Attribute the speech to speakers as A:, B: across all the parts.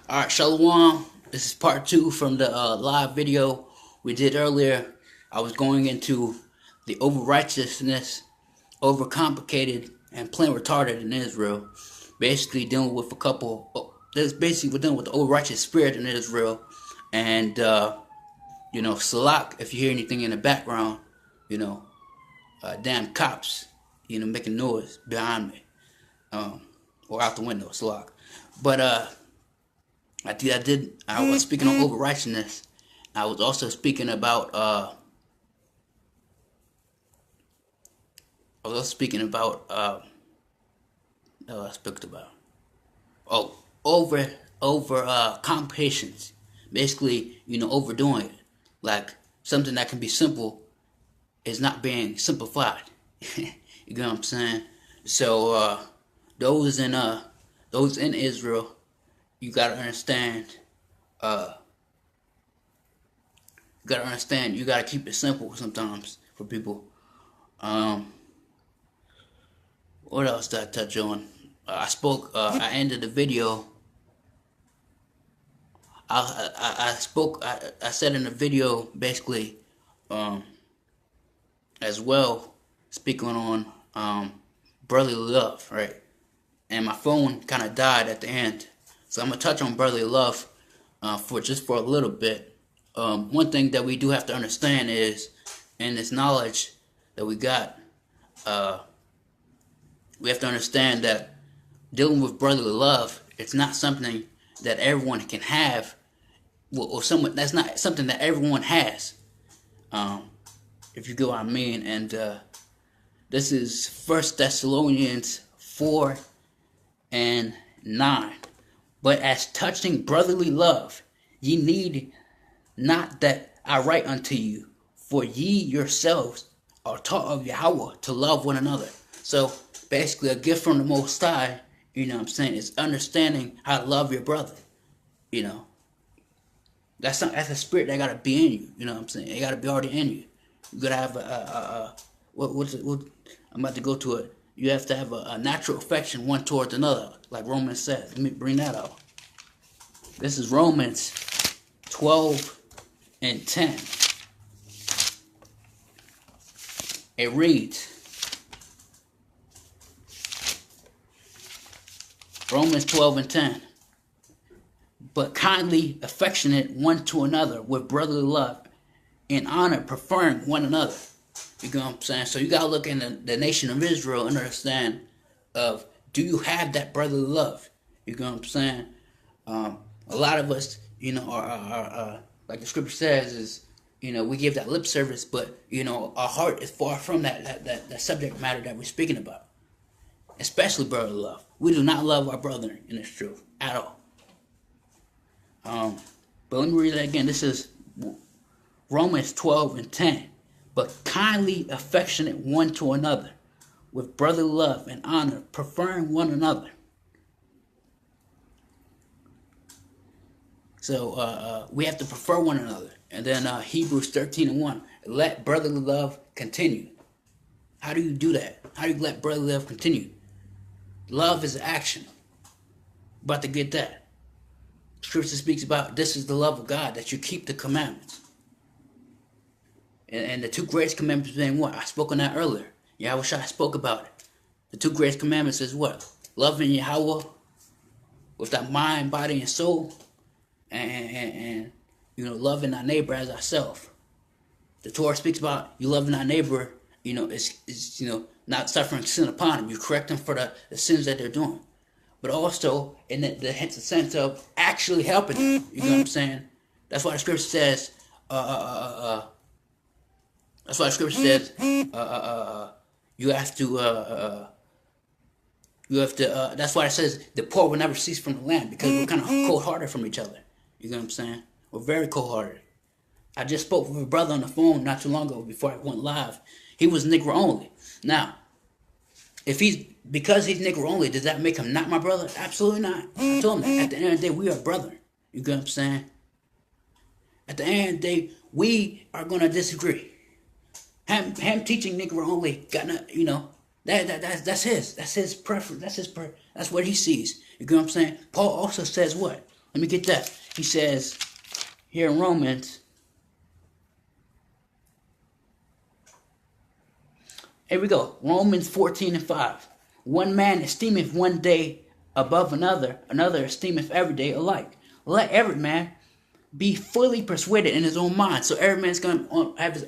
A: Alright, Shalom. This is part 2 from the live video we did earlier. I was going into the overrighteousness, overcomplicated, and plain retarded in Israel. Basically dealing with we're dealing with the overrighteous spirit in Israel. And, Salak, if you hear anything in the background, damn cops, making noise behind me. Or out the window, Salak. But, I was speaking on overrighteousness. I was also speaking about, complications. Basically, overdoing it. Like, something that can be simple is not being simplified. You know what I'm saying? So, those in Israel, you gotta understand, you gotta keep it simple sometimes for people. What else did I touch on? I ended the video. I said in the video, basically, as well, speaking on, brotherly love, right? And my phone kind of died at the end. So I'm going to touch on brotherly love for a little bit. One thing that we do have to understand is, in this knowledge that we got, we have to understand that dealing with brotherly love, it's not something that everyone can have, that's not something that everyone has, if you get what I mean. And this is 1 Thessalonians 4:9. But as touching brotherly love, ye need not that I write unto you, for ye yourselves are taught of Yahweh to love one another. So basically, a gift from the Most High, is understanding how to love your brother. That's a spirit that gotta be in you. It gotta be already in you. You gotta have I'm about to go to it. You have to have a natural affection one towards another, like Romans says. Let me bring that out. This is Romans 12:10. It reads, Romans 12:10. But kindly affectionate one to another with brotherly love, in honor preferring one another. You know what I'm saying? So you gotta look in the nation of Israel and understand do you have that brotherly love? You know what I'm saying? A lot of us, are like the scripture says, is we give that lip service, but our heart is far from that subject matter that we're speaking about. Especially brotherly love. We do not love our brother in this truth at all. But let me read that again. This is Romans 12:10. But kindly affectionate one to another with brotherly love and honor, preferring one another. So we have to prefer one another. And then Hebrews 13:1. Let brotherly love continue. How do you do that? How do you let brotherly love continue? Love is action. About to get that. Scripture speaks about this is the love of God, that you keep the commandments. And the two greatest commandments being what? I spoke on that earlier. Yahweh Shai spoke about it. The two greatest commandments is what? Loving Yahweh with that mind, body, and soul. And loving our neighbor as ourselves. The Torah speaks about you loving our neighbor, is not suffering sin upon them. You correct them for the sins that they're doing. But also in the sense of actually helping them. You know what I'm saying? That's why the scripture says, you have to, that's why it says the poor will never cease from the land, because we're kind of cold-hearted from each other. You know what I'm saying? We're very cold-hearted. I just spoke with a brother on the phone not too long ago before I went live. He was Negro only. Now, because he's Negro only, does that make him not my brother? Absolutely not. I told him that. At the end of the day, we are brother. You know what I'm saying? At the end of the day, we are going to disagree. Him teaching Negro only, that's his preference. That's what he sees. You know what I'm saying? Paul also says what? Let me get that. He says here in Romans, here we go. Romans 14:5. One man esteemeth one day above another, another esteemeth every day alike. Let every man be fully persuaded in his own mind. So every man's going to have his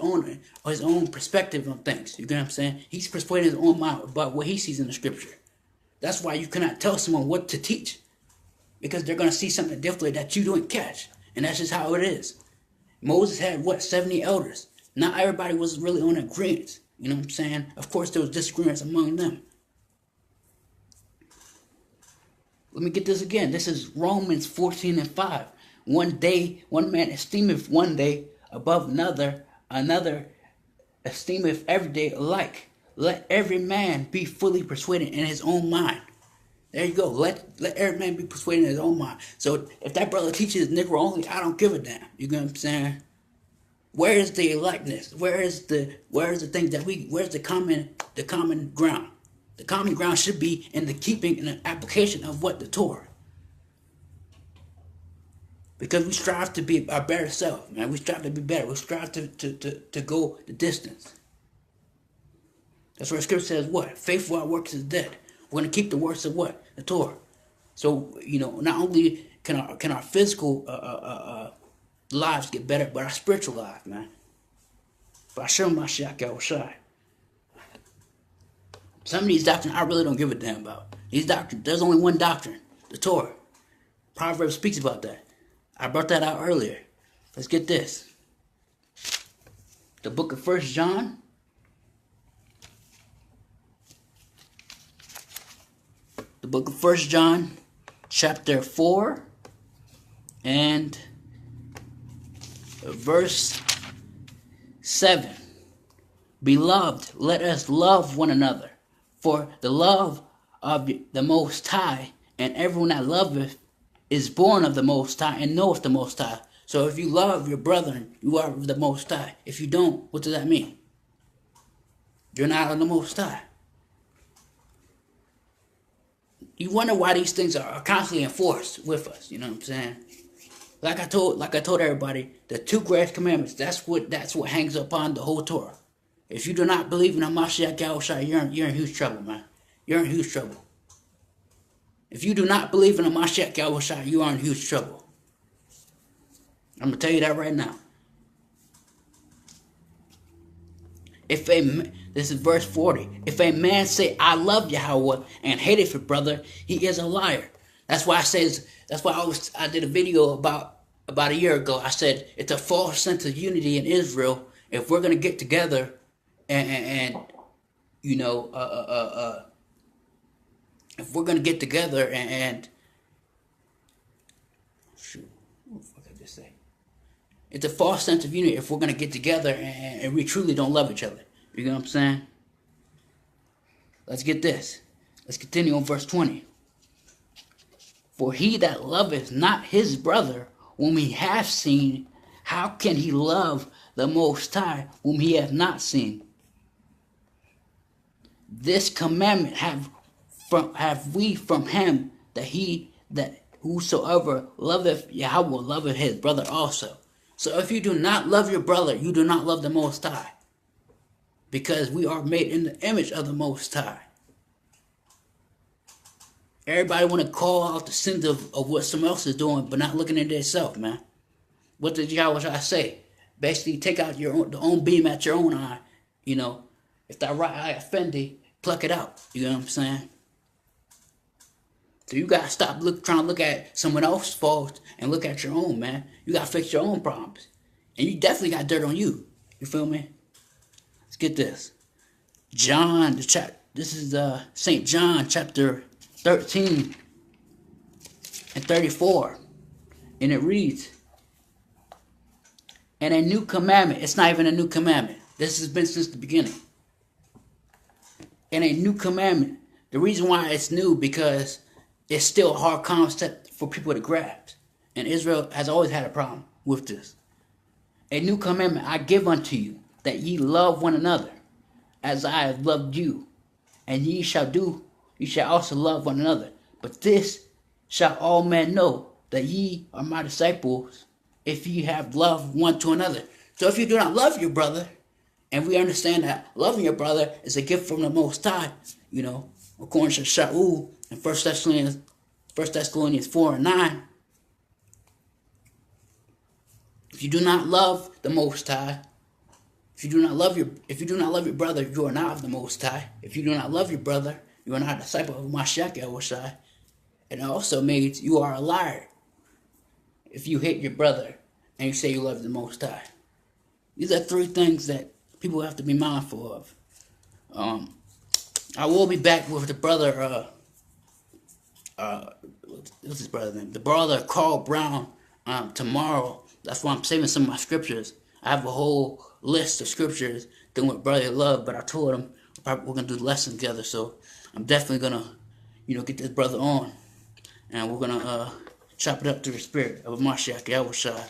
A: own perspective on things. You get what I'm saying? He's persuaded in his own mind about what he sees in the scripture. That's why you cannot tell someone what to teach, because they're going to see something differently that you don't catch. And that's just how it is. Moses had, 70 elders. Not everybody was really on agreement. You know what I'm saying? Of course, there was disagreements among them. Let me get this again. This is Romans 14:5. One man esteemeth one day above another, another esteemeth every day alike. Let every man be fully persuaded in his own mind. There you go. Let every man be persuaded in his own mind. So if that brother teaches Negro only, I don't give a damn. You know what I'm saying? Where is the electness? Where's the thing that where's the common ground? The common ground should be in the keeping and the application of what the Torah. Because we strive to be our better self, man. We strive to be better. We strive to go the distance. That's where the scripture says what? Faith without works is dead. We're going to keep the works of what? The Torah. So, not only can our physical lives get better, but our spiritual life, man. But I show my shot, I will shine. Some of these doctrines I really don't give a damn about. These doctrines, there's only one doctrine, the Torah. Proverbs speaks about that. I brought that out earlier. Let's get this. The book of 1 John. The book of 1 John, chapter 4, and verse 7. Beloved, let us love one another. For the love of the Most High, and everyone that loveth is born of the Most High and knoweth the Most High. So if you love your brethren, you are of the Most High. If you don't, what does that mean? You're not of the Most High. You wonder why these things are constantly enforced with us. You know what I'm saying? Like I told everybody, the 2 greatest commandments. That's what hangs upon the whole Torah. If you do not believe in Hamashiach Yahushua, you're in huge trouble, man. You're in huge trouble. If you do not believe in Hamashiach Yahushua, you are in huge trouble. I'm going to tell you that right now. This is verse 40. If a man say, I love Yahweh, and hate his brother, he is a liar. That's why I did a video about a year ago. I said, it's a false sense of unity in Israel. If we're going to get together if we're going to get together shoot, what the fuck did I just say? It's a false sense of unity if we're going to get together and we truly don't love each other. You know what I'm saying? Let's get this. Let's continue on verse 20. For he that loveth not his brother whom he hath seen, how can he love the Most High whom he hath not seen? This commandment have we from him, that whosoever loveth Yahweh loveth his brother also. So if you do not love your brother, you do not love the Most High. Because we are made in the image of the Most High. Everybody want to call out the sins of what someone else is doing, but not looking at themselves, man. What did Yahweh say? Basically, take out the own beam at your own eye. If that right eye offend thee, pluck it out. You know what I'm saying? So you got to stop trying to look at someone else's faults and look at your own, man. You got to fix your own problems. And you definitely got dirt on you. You feel me? Let's get this. This is St. John chapter 13 and 34. And it reads, and a new commandment. It's not even a new commandment. This has been since the beginning. And a new commandment. The reason why it's new, because it's still a hard concept for people to grasp. And Israel has always had a problem with this. A new commandment I give unto you, that ye love one another, as I have loved you. And ye shall also love one another. But this shall all men know, that ye are my disciples if ye have love one to another. So if you do not love your brother, and we understand that loving your brother is a gift from the Most High, according to Shaul in 1 Thessalonians 4:9. If you do not love the Most High, if you do not love your brother, you are not of the Most High. If you do not love your brother, you are not a disciple of Mashiach Yahushai. And it also means you are a liar if you hate your brother and you say you love the Most High. These are three things that people have to be mindful of. I will be back with the brother, what's his brother's name? The brother Carl Brown tomorrow. That's why I'm saving some of my scriptures. I have a whole list of scriptures doing with brotherly love, but I told him we're going to do the lesson together, so I'm definitely going to, get this brother on, and we're going to chop it up through the spirit of Mashiach Yahushua.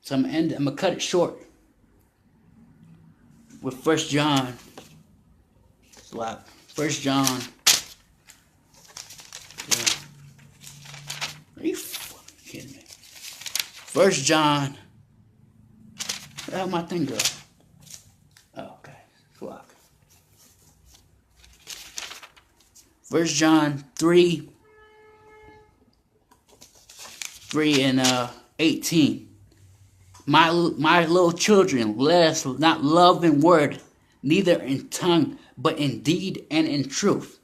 A: So I'm going to cut it short with 1 John. It's a lot. 1 John. Yeah. Are you fucking kidding me? 1 John. Where my thing go? Oh, okay. Clock. 1 John 3 and 18. My little children, let us not love in word, neither in tongue, but in deed and in truth.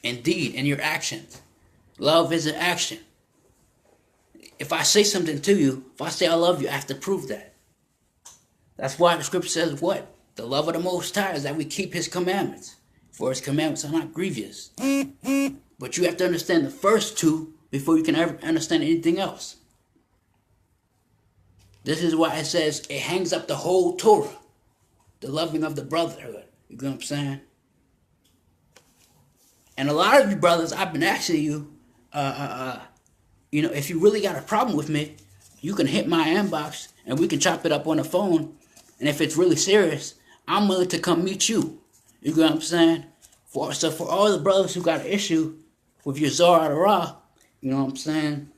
A: In deed, in your actions. Love is an action. If I say something to you, if I say I love you, I have to prove that. That's why the scripture says what? The love of the Most High is that we keep His commandments. For His commandments are not grievous. But you have to understand the first two before you can ever understand anything else. This is why it says it hangs up the whole Torah. The loving of the brotherhood. You know what I'm saying? And a lot of you brothers, I've been asking you, if you really got a problem with me, you can hit my inbox and we can chop it up on the phone. And if it's really serious, I'm willing to come meet you. You know what I'm saying? So for all the brothers who got an issue with your Zohar Torah, you know what I'm saying?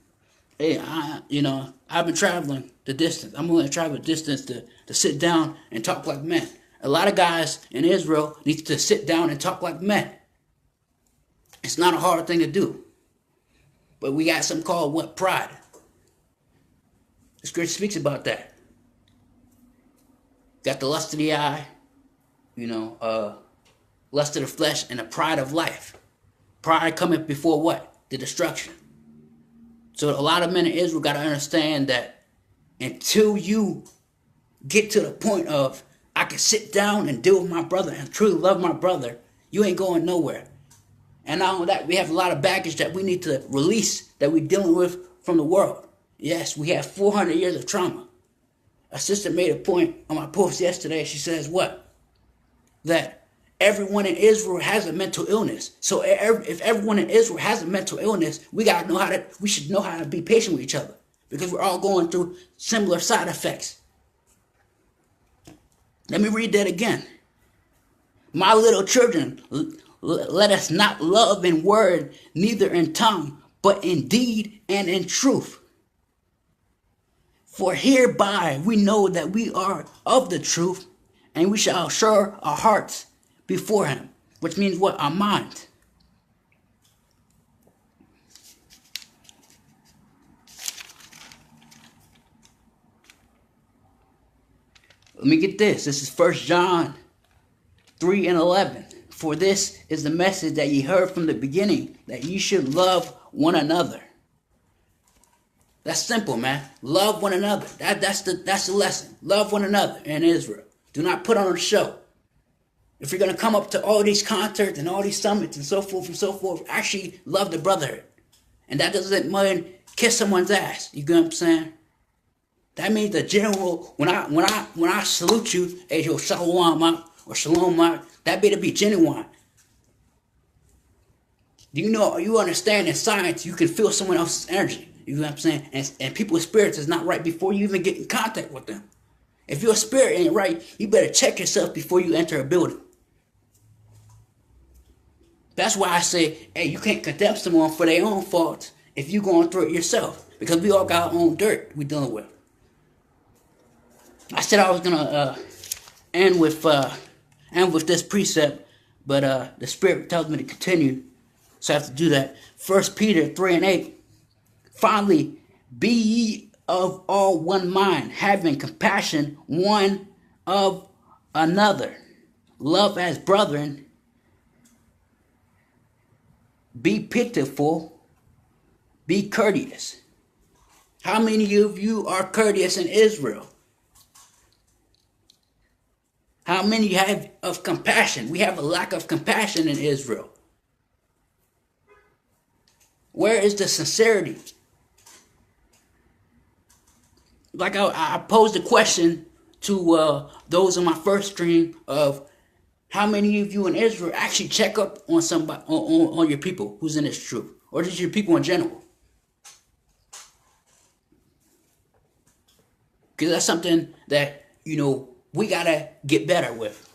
A: Hey, I've been traveling the distance. I'm willing to travel the distance to sit down and talk like men. A lot of guys in Israel need to sit down and talk like men. It's not a hard thing to do. But we got something called what? Pride. The scripture speaks about that. Got the lust of the eye, lust of the flesh, and the pride of life. Pride coming before what? The destruction. So a lot of men in Israel got to understand that until you get to the point of I can sit down and deal with my brother and truly love my brother, you ain't going nowhere. And not only that, we have a lot of baggage that we need to release that we're dealing with from the world. Yes, we have 400 years of trauma. A sister made a point on my post yesterday. She says what? That everyone in Israel has a mental illness. So if everyone in Israel has a mental illness, we should know how to be patient with each other. Because we're all going through similar side effects. Let me read that again. My little children, let us not love in word, neither in tongue, but in deed and in truth. For hereby we know that we are of the truth, and we shall assure our hearts before Him. Which means what? Our mind. Let me get this. This is 1 John 3 and 11. For this is the message that ye heard from the beginning, that ye should love one another. That's simple, man. Love one another. That's the lesson. Love one another in Israel. Do not put on a show. If you're going to come up to all these concerts and all these summits and so forth, actually love the brotherhood. And that doesn't mean kiss someone's ass. You get what I'm saying? That means the general, when I salute you, hey, yo, shalom, or shalom, that better be genuine. You understand in science, you can feel someone else's energy. You know what I'm saying? And people's spirits is not right before you even get in contact with them. If your spirit ain't right, you better check yourself before you enter a building. That's why I say, hey, you can't condemn someone for their own faults if you're going through it yourself. Because we all got our own dirt we're dealing with. I said I was gonna end with this precept, but the Spirit tells me to continue, so I have to do that. 1 Peter 3:8. Finally, be ye of all one mind, having compassion one of another. Love as brethren. Be pitiful. Be courteous. How many of you are courteous in Israel? How many have of compassion? We have a lack of compassion in Israel. Where is the sincerity? Like I posed a question to those on my first stream of how many of you in Israel actually check up on somebody, on your people who's in this truth, or just your people in general? Because that's something that, we got to get better with.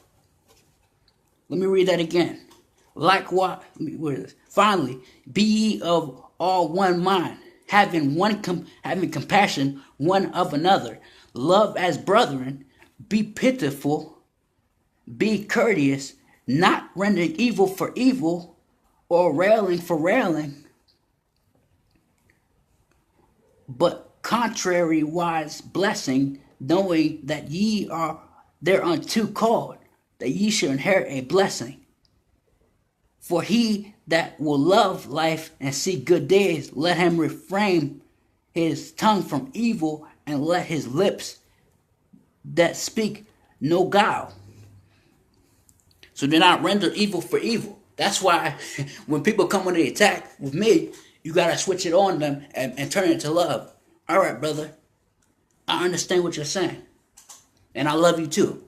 A: Let me read that again. Likewise, finally, be ye of all one mind, having compassion one of another. Love as brethren. Be pitiful. Be courteous, not rendering evil for evil or railing for railing, but contrariwise blessing, knowing that ye are thereunto called, that ye shall inherit a blessing. For he that will love life and see good days, let him refrain his tongue from evil, and let his lips that speak no guile. So do not render evil for evil. That's why when people come on the attack with me, you got to switch it on them and turn it to love. All right, brother. I understand what you're saying. And I love you too.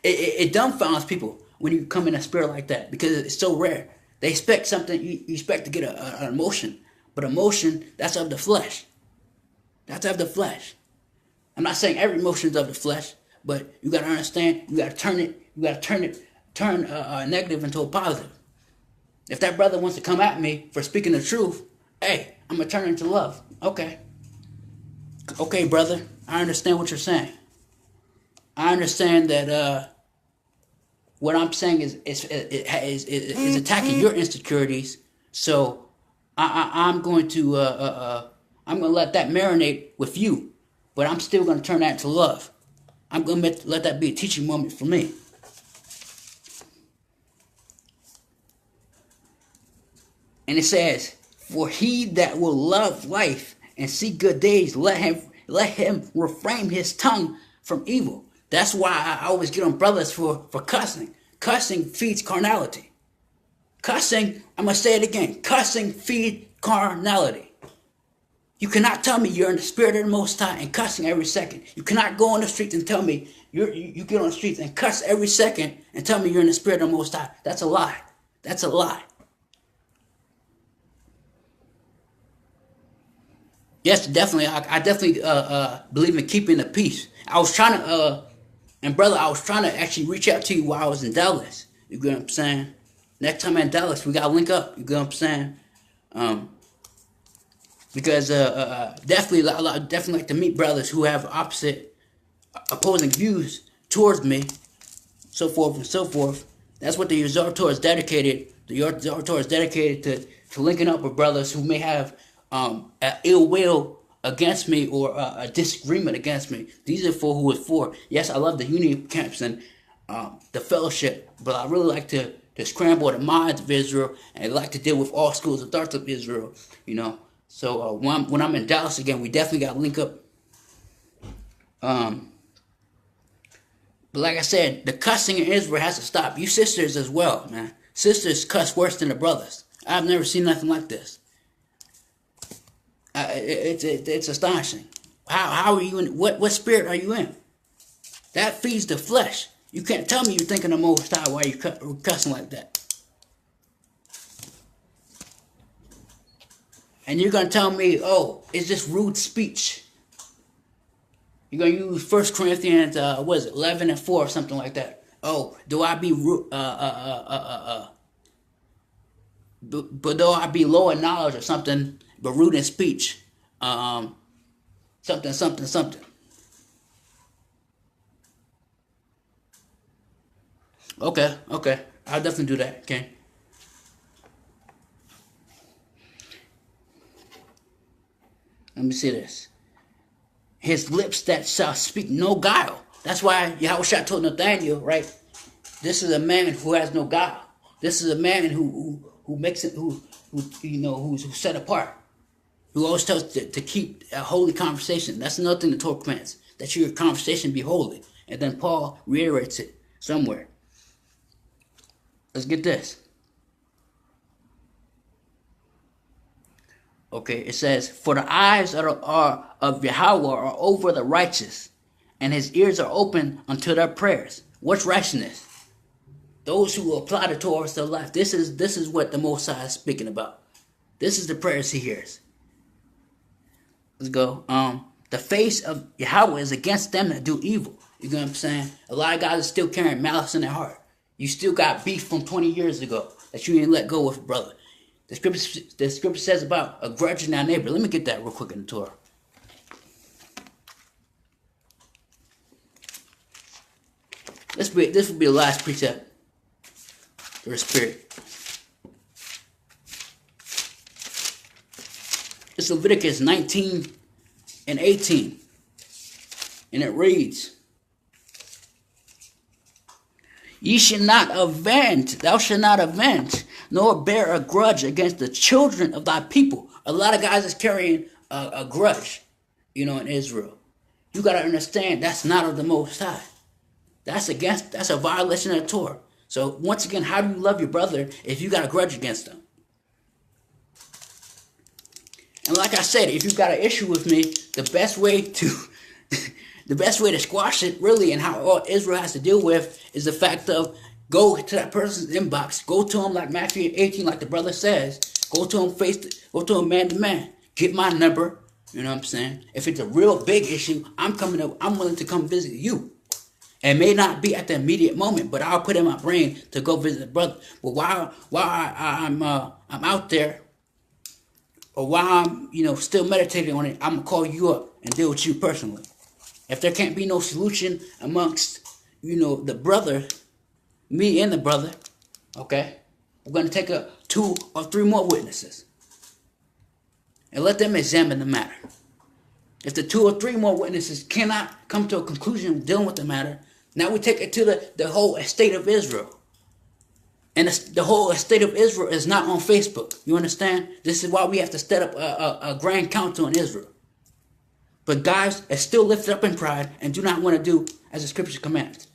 A: It dumbfounds people when you come in a spirit like that, because it's so rare. They expect something, you expect to get an emotion. But emotion, that's of the flesh. That's of the flesh. I'm not saying every emotion is of the flesh, but you got to understand, you got to turn it, turn a negative into a positive. If that brother wants to come at me for speaking the truth, hey, I'm going to turn it into love. Okay, brother, I understand what you're saying. I understand that what I'm saying is attacking your insecurities. So I'm going to let that marinate with you, but I'm still going to turn that into love. I'm going to let that be a teaching moment for me. And it says, for he that will love life and see good days, let him refrain his tongue from evil. That's why I always get on brothers for cussing. Cussing feeds carnality. Cussing, I'm going to say it again, cussing feeds carnality. You cannot tell me you're in the spirit of the Most High and cussing every second. You cannot go on the streets and tell me you get on the streets and cuss every second and tell me you're in the spirit of the Most High. That's a lie. That's a lie. Yes, definitely. I definitely believe in keeping the peace. I was trying to, I was trying to actually reach out to you while I was in Dallas. You get what I'm saying? Next time I'm in Dallas, we got to link up. You get what I'm saying? Because definitely like to meet brothers who have opposing views towards me, so forth and so forth. That's what the Resort Tour is dedicated. The Resort Tour is dedicated to linking up with brothers who may have an ill will against me or a disagreement against me. These are for who it's for. Yes, I love the unity camps and the fellowship, but I really like to scramble the minds of Israel, and I like to deal with all schools of thoughts of Israel, So when I'm in Dallas again, we definitely got to link up. But like I said, the cussing in Israel has to stop. You sisters as well, man. Sisters cuss worse than the brothers. I've never seen nothing like this. It's astonishing. How are you in? What spirit are you in? That feeds the flesh. You can't tell me you're thinking of Most High while you're cussing like that. And you're gonna tell me, oh, it's just rude speech. You're gonna use 1 Corinthians 11:4 or something like that. Oh, do I be rude? but though I be low in knowledge or something, but rude in speech, something, something, something. Okay, okay. I'll definitely do that, okay? Let me see this. His lips that shall speak no guile. That's why Yahushua told Nathaniel, right? This is a man who has no guile. This is a man who makes it, who who's set apart. Who always tells to keep a holy conversation. That's another thing the Torah commands, that your conversation be holy. And then Paul reiterates it somewhere. Let's get this. Okay, it says, for the eyes are of Yahweh are over the righteous, and his ears are open unto their prayers. What's righteousness? Those who apply the Torah to their life. This is what the Most High is speaking about. This is the prayers he hears. Let's go. The face of Yahweh is against them that do evil. You know what I'm saying? A lot of guys are still carrying malice in their heart. You still got beef from 20 years ago that you didn't let go with, brother. The scripture says about a grudge in our neighbor. Let me get that real quick in the Torah. This will be the last precept. The Spirit. It's Leviticus 19 and 18. And it reads, Ye shall not avenge, thou shalt not avenge, nor bear a grudge against the children of thy people. A lot of guys is carrying a grudge, in Israel. You got to understand, that's not of the Most High. That's a violation of the Torah. So once again, how do you love your brother if you got a grudge against him? And like I said, if you got an issue with me, the best way to squash it, really, and how all Israel has to deal with is the fact of go to that person's inbox, go to him like Matthew 18, like the brother says, go to him man to man, get my number. You know what I'm saying? If it's a real big issue, I'm willing to come visit you. It may not be at the immediate moment, but I'll put in my brain to go visit the brother. But while I'm out there, or while I'm still meditating on it, I'm gonna call you up and deal with you personally. If there can't be no solution amongst the brother, me and the brother, okay, we're gonna take 2 or 3 more witnesses and let them examine the matter. If the 2 or 3 more witnesses cannot come to a conclusion dealing with the matter, now we take it to the whole estate of Israel. And the whole estate of Israel is not on Facebook. You understand? This is why we have to set up a grand council in Israel. But guys are still lifted up in pride and do not want to do as the scriptures command.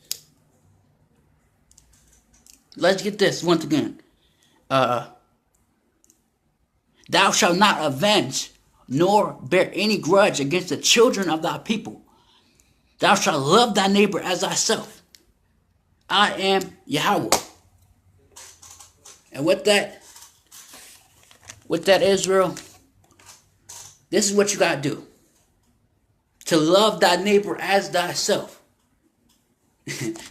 A: Let's get this once again. Thou shalt not avenge nor bear any grudge against the children of thy people. Thou shalt love thy neighbor as thyself. I am Yahweh. And with that Israel, this is what you got to do. To love thy neighbor as thyself.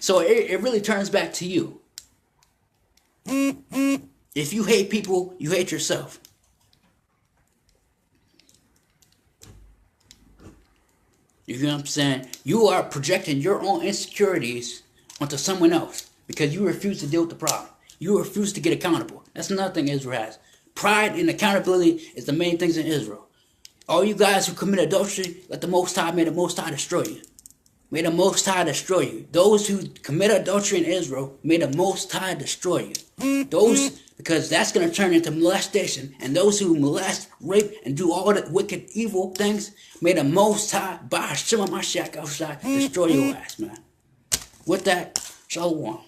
A: So it really turns back to you. If you hate people, you hate yourself. You know what I'm saying? You are projecting your own insecurities onto someone else because you refuse to deal with the problem. You refuse to get accountable. That's another thing Israel has. Pride and accountability is the main things in Israel. All you guys who commit adultery, may the Most High destroy you. May the Most High destroy you. Those who commit adultery in Israel, may the Most High destroy you. Because that's going to turn into molestation. And those who molest, rape, and do all the wicked, evil things, may the Most High, by Hashem HaMashiach outside, destroy your ass, man. With that, shalom.